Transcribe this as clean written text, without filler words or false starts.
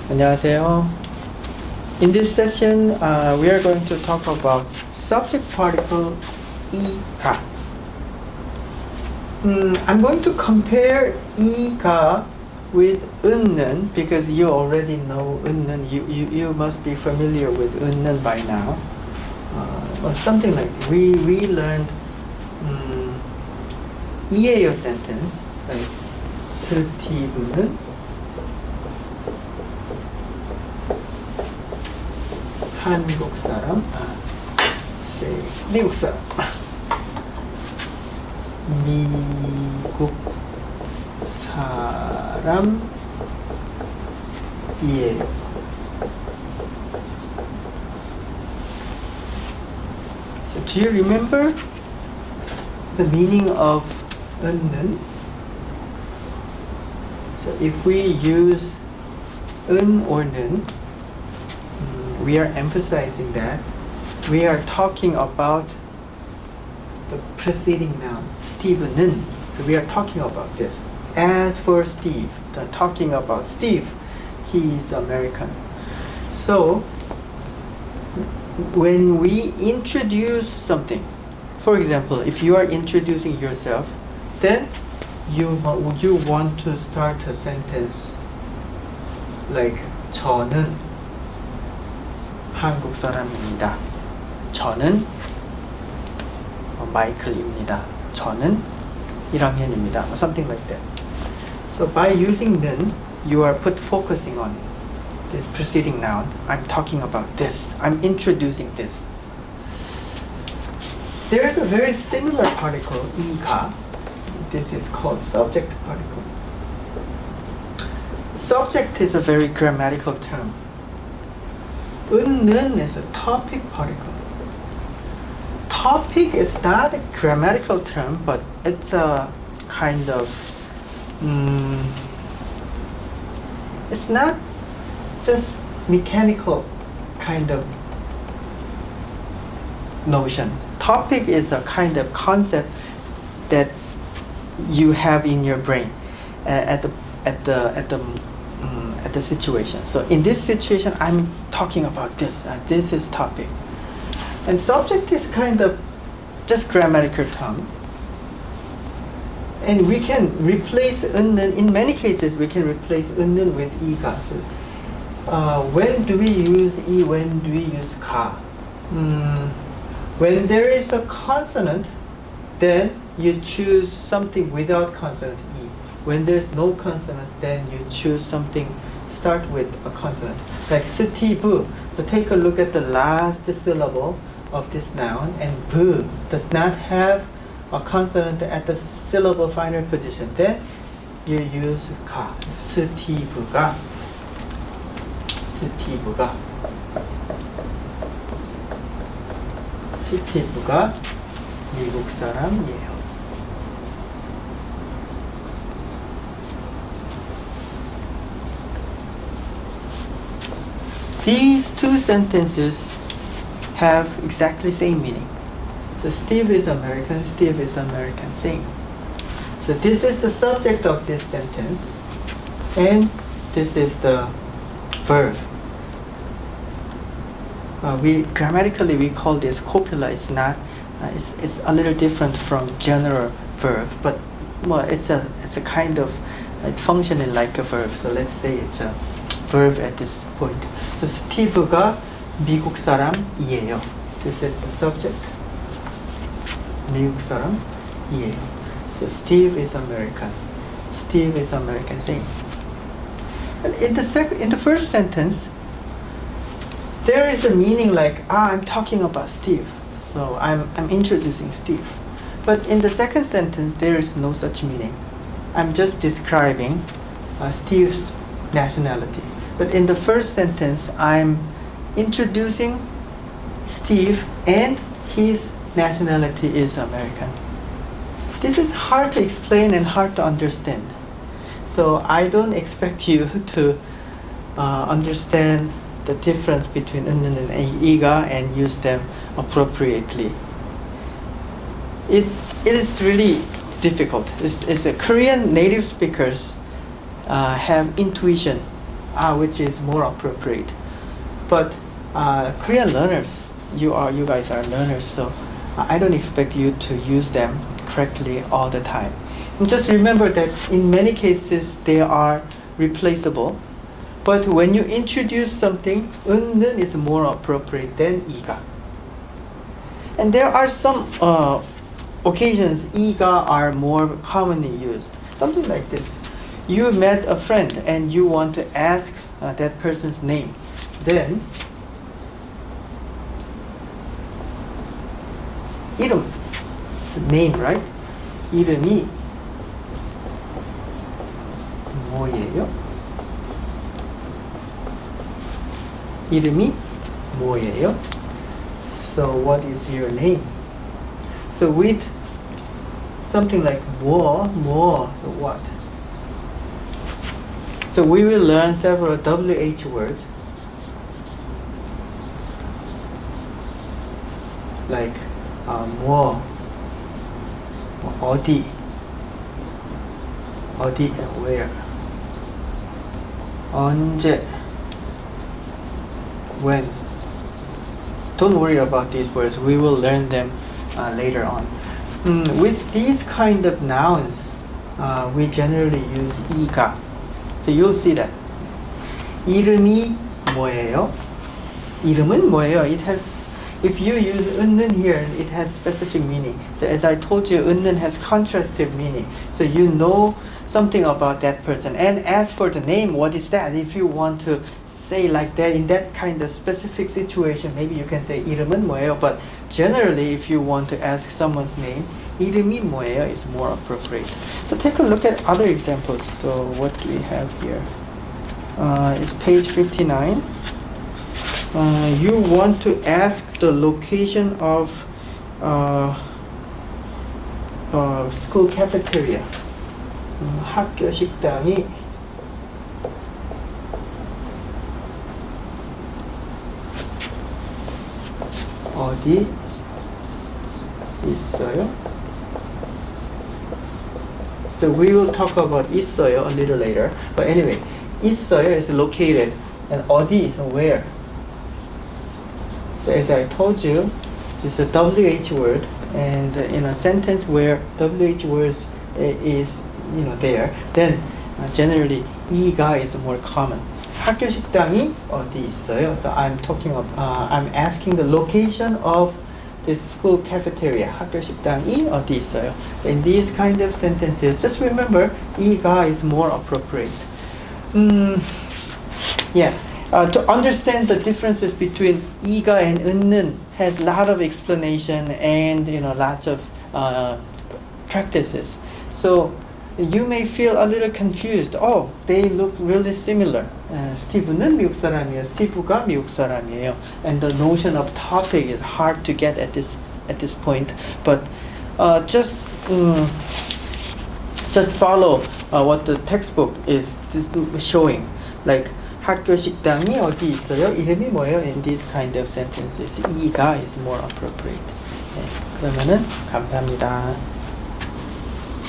안녕하세요. In this session, we are going to talk about subject particle 이가. I'm going to compare 이가 with 은는 because you already know 은는. You must be familiar with 은는 by now. Or something like we learned 이에요 sentence like 스티브는 한국 사람, 미국 사람, 미국 사람이에요. So do you remember the meaning of 은는? So if we use 은 or 는, we are emphasizing that we are talking about the preceding noun, Steve는. So we are talking about this. As for Steve, talking about Steve, he is American. So when we introduce something, for example, if you are introducing yourself, then you want to start a sentence like 저는 한국 사람입니다. 저는 마이클입니다. 저는 1학년입니다. Something like that. So by using 는, you are focusing on this preceding noun. I'm talking about this. I'm introducing this. There is a very similar particle, 이가. This is called subject particle. Subject is a very grammatical term. 은는 is a topic particle. Topic is not a grammatical term, but it's a kind of, it's not just mechanical kind of notion. Topic is a kind of concept that you have in your brain at the situation. So in this situation, I'm talking about this. This is topic. And subject is kind of just grammatical term. And we can replace 은는, in many cases, we can replace 은는 with 이가. So, when do we use 이, when do we use 가? When there is a consonant, then you choose something without consonant 이. When there's no consonant, then you choose something start with a consonant. Like 스티브. So take a look at the last syllable of this noun, and 브 does not have a consonant at the syllable final position. Then you use 가. 스티브가 미국 사람이에요. These two sentences have exactly same meaning. So Steve is American, Steve is American, same. So this is the subject of this sentence, and this is the verb. Grammatically we call this copula. It's not. It's a little different from general verb, but well, it's a kind of functioning like a verb. So let's say it's a verb at this point. So 스티브가 미국 사람이에요. This is the subject. 미국 사람이에요. So Steve is American. Steve is American. Same. And in the first sentence, there is a meaning like I'm talking about Steve. So I'm introducing Steve. But in the second sentence, there is no such meaning. I'm just describing Steve's nationality. But in the first sentence, I'm introducing Steve and his nationality is American. This is hard to explain and hard to understand. So I don't expect you to understand the difference between 은는 and 이가 and use them appropriately. It is really difficult. It's a Korean native speakers have intuition which is more appropriate. But Korean learners, you guys are learners, so I don't expect you to use them correctly all the time. And just remember that in many cases they are replaceable. But when you introduce something, 은는 is more appropriate than 이가. And there are some occasions 이가 are more commonly used. Something like this. You met a friend and you want to ask that person's name. Then 이름, it's a name, right? 이름이 뭐예요? 이름이 뭐예요? So what is your name? So with something like what? So we will learn several WH words like 뭐, 어디 and where, 언제, when. Don't worry about these words, we will learn them later on. With these kind of nouns, we generally use 이가. So you'll see that. 이름이 뭐예요? 이름은 뭐예요? It has, if you use 은는 here, it has specific meaning. So as I told you, 은는 has contrastive meaning. So you know something about that person. And as for the name, what is that? If you want to say like that in that kind of specific situation, maybe you can say 이름은 뭐예요? But generally, if you want to ask someone's name, 이름이 뭐예요 is more appropriate. So take a look at other examples. So what do we have here? It's page 59. You want to ask the location of school cafeteria. 학교 식당이 어디 있어요? So we will talk about 있어요 a little later. But anyway, 있어요 is located, and 어디, where. So as I told you, it's a WH word, and in a sentence where WH words is there, then generally 이가 is more common. 학교 식당이 어디 있어요? So I'm talking of, I'm asking the location of this school cafeteria. 학교 식당이 어디 있어요? So in these kind of sentences, just remember 이가 is more appropriate. To understand the differences between 이가 and 은는 has a lot of explanation and lots of practices. So you may feel a little confused. Oh, they look really similar. 스티브는 미국 사람이에요. 스티브가 미국 사람이에요. And the notion of topic is hard to get at this point. But just follow what the textbook is showing. Like 학교 식당이 어디 있어요? 이름이 뭐예요? In these kind of sentences, 이가 is more appropriate. 네, 그러면은 감사합니다.